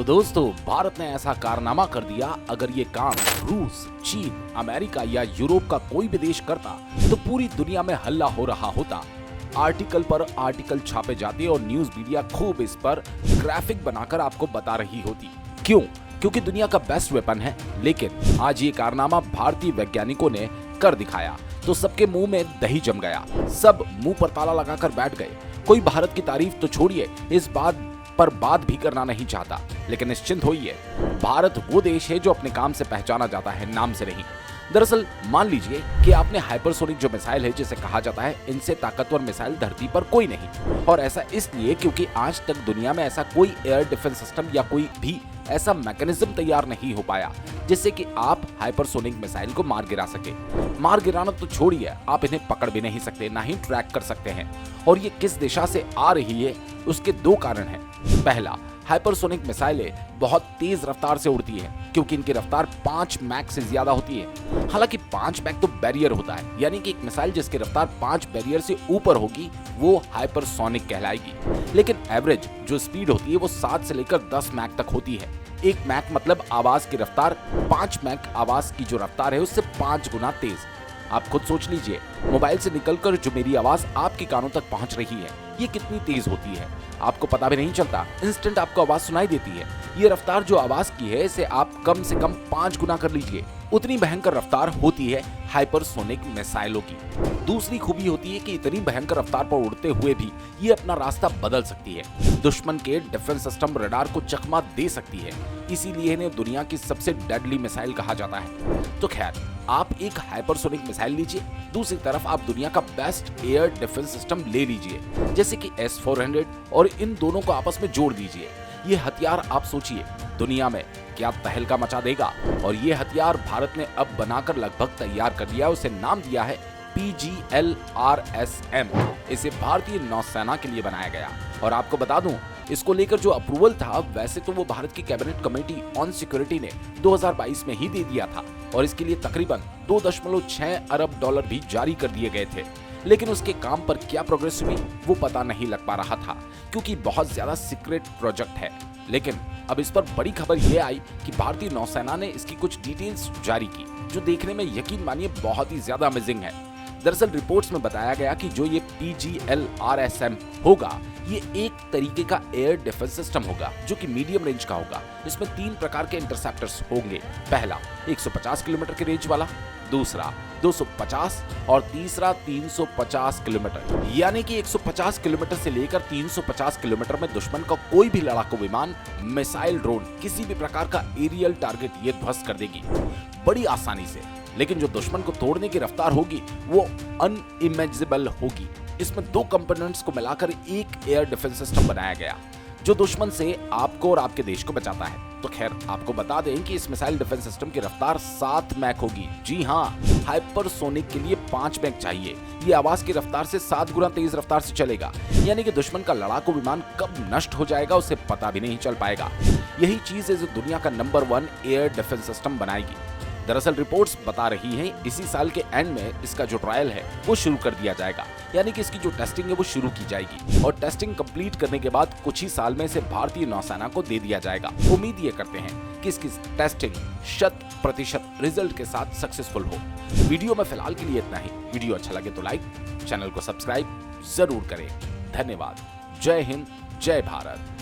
तो दोस्तों, भारत ने ऐसा कारनामा कर दिया, अगर ये काम रूस, चीन, अमेरिका या यूरोप का कोई भी देश करता तो पूरी दुनिया में हल्ला हो रहा होता। आर्टिकल पर आर्टिकल छापे जाते और न्यूज मीडिया खूब इस पर ग्राफिक बनाकर आपको बता रही होती। क्यों? क्योंकि दुनिया का बेस्ट वेपन है। लेकिन आज ये कारनामा भारतीय वैज्ञानिकों ने कर दिखाया तो सबके मुंह में दही जम गया। सब मुंह पर ताला लगाकर बैठ गए। कोई भारत की तारीफ तो छोड़िए, इस बात पर बात भी करना नहीं चाहता। लेकिन निश्चिंत होइए, भारत वो देश है जो अपने काम से पहचाना जाता है, नाम से नहीं। दरअसल मान लीजिए कि आपने हाइपरसोनिक जो मिसाइल है, जिसे कहा जाता है इनसे ताकतवर मिसाइल धरती पर कोई नहीं। और ऐसा इसलिए क्योंकि आज तक दुनिया में ऐसा कोई एयर डिफेंस सिस्टम या कोई भी ऐसा मैकेनिज्म तैयार नहीं हो पाया जिससे कि आप हाइपरसोनिक मिसाइल को मार गिरा सके। मार गिराना तो छोड़िए, आप इन्हें पकड़ भी नहीं सकते, ना ही ट्रैक कर सकते हैं। और ये किस दिशा से आ रही है, उसके दो कारण हैं। पहला, हाइपरसोनिक मिसाइलें बहुत तेज रफ्तार से उड़ती है क्योंकि इनकी रफ्तार 5 मैक से ज्यादा होती है। हालांकि 5 मैक तो बैरियर होता है, यानी कि एक मिसाइल जिसकी रफ्तार 5 बैरियर से ऊपर होगी वो हाइपरसोनिक कहलाएगी। लेकिन एवरेज जो स्पीड होती है वो 7 से लेकर 10 मैक तक होती है। 1 मैक मतलब आवाज की रफ्तार, 5 मैक आवाज की जो रफ्तार है उससे 5 गुना तेज। आप खुद सोच लीजिए, मोबाइल से निकलकर जो मेरी आवाज आपके कानों तक पहुंच रही है, ये कितनी तेज होती है। आपको पता भी नहीं चलता, इंस्टेंट आपको आवाज सुनाई देती है। ये रफ्तार जो आवाज की है, इसे आप कम से कम 5 गुना कर लीजिए। उतनी भयंकर रफ्तार होती है हाइपरसोनिक मिसाइलों की। दूसरी खूबी होती है कि इतनी भयंकर रफ्तार पर उड़ते हुए भी ये अपना रास्ता बदल सकती है। दुश्मन के डिफेंस सिस्टम रडार को चकमा दे सकती है। इसीलिए इन्हें दुनिया की सबसे डेडली मिसाइल कहा जाता है। तो खैर, आप एक हाइपरसोनिक मिसाइल लीजिए, दूसरी तरफ आप दुनिया का बेस्ट एयर डिफेंस सिस्टम ले लीजिए, जैसे कि S-400, और इन दोनों को आपस में जोड़ दीजिए। ये हथियार आप सोचिए दुनिया में क्या तहलका मचा देगा। और ये हथियार भारत ने अब बनाकर लगभग तैयार कर लिया। उसे नाम दिया है PGL-RSM। इसे भारतीय नौसेना के लिए बनाया गया। और आपको बता दूं, इसको लेकर जो अप्रूवल था, वैसे तो वो भारत की कैबिनेट कमेटी ऑन सिक्योरिटी ने 2022 में ही दे दिया था और इसके लिए तकरीबन $2.6 अरब भी जारी कर दिए गए थे। लेकिन उसके काम पर क्या प्रोग्रेस हुई वो पता नहीं लग पा रहा था क्योंकि बहुत ज्यादा सीक्रेट प्रोजेक्ट है। लेकिन अब इस पर बड़ी खबर यह आई कि भारतीय नौसेना ने इसकी कुछ डिटेल्स जारी की, जो देखने में यकीन मानिए बहुत ही ज्यादा अमेजिंग है। दरअसल रिपोर्ट्स में बताया गया कि जो ये PGL-RSM होगा, ये एक तरीके का एयर डिफेंस सिस्टम होगा जो कि मीडियम रेंज का होगा। इसमें 3 प्रकार के इंटरसेप्टर्स होंगे। पहला 150 किलोमीटर के रेंज वाला, दूसरा 250 और तीसरा 350 किलोमीटर। यानी कि 150 किलोमीटर से लेकर 350 किलोमीटर में दुश्मन का कोई भी लड़ाकू विमान, मिसाइल, ड्रोन, किसी भी प्रकार का एरियल टारगेट ये ध्वस्त कर देगी बड़ी आसानी से। लेकिन जो दुश्मन को तोड़ने की रफ्तार होगी वो अनइमेजिनेबल होगी। इसमें 2 कंपोनेंट्स को मिलाकर एक एयर डिफेंस सिस्टम बनाया गया जो दुश्मन से आपको और आपके देश को बचाता है। तो खैर, आपको बता दें कि इस मिसाइल डिफेंस सिस्टम की रफ्तार 7 मैक होगी। जी हाँ, हाइपरसोनिक के लिए 5 मैक चाहिए। ये आवाज की रफ्तार से 7 गुना तेज रफ्तार से चलेगा, यानी कि दुश्मन का लड़ाकू विमान कब नष्ट हो जाएगा उसे पता भी नहीं चल पाएगा। यही चीज है जो दुनिया का नंबर 1 एयर डिफेंस सिस्टम बनाएगी। दरअसल रिपोर्ट्स बता रही हैं इसी साल के एंड में इसका जो ट्रायल है वो शुरू कर दिया जाएगा, यानी कि इसकी जो टेस्टिंग है वो शुरू की जाएगी। और टेस्टिंग कंप्लीट करने के बाद कुछ ही साल में इसे भारतीय नौसेना को दे दिया जाएगा। उम्मीद ये करते हैं कि इसकी टेस्टिंग 100% रिजल्ट के साथ सक्सेसफुल हो। वीडियो में फिलहाल के लिए इतना ही। वीडियो अच्छा लगे तो लाइक, चैनल को सब्सक्राइब जरूर करें। धन्यवाद। जय हिंद, जय भारत।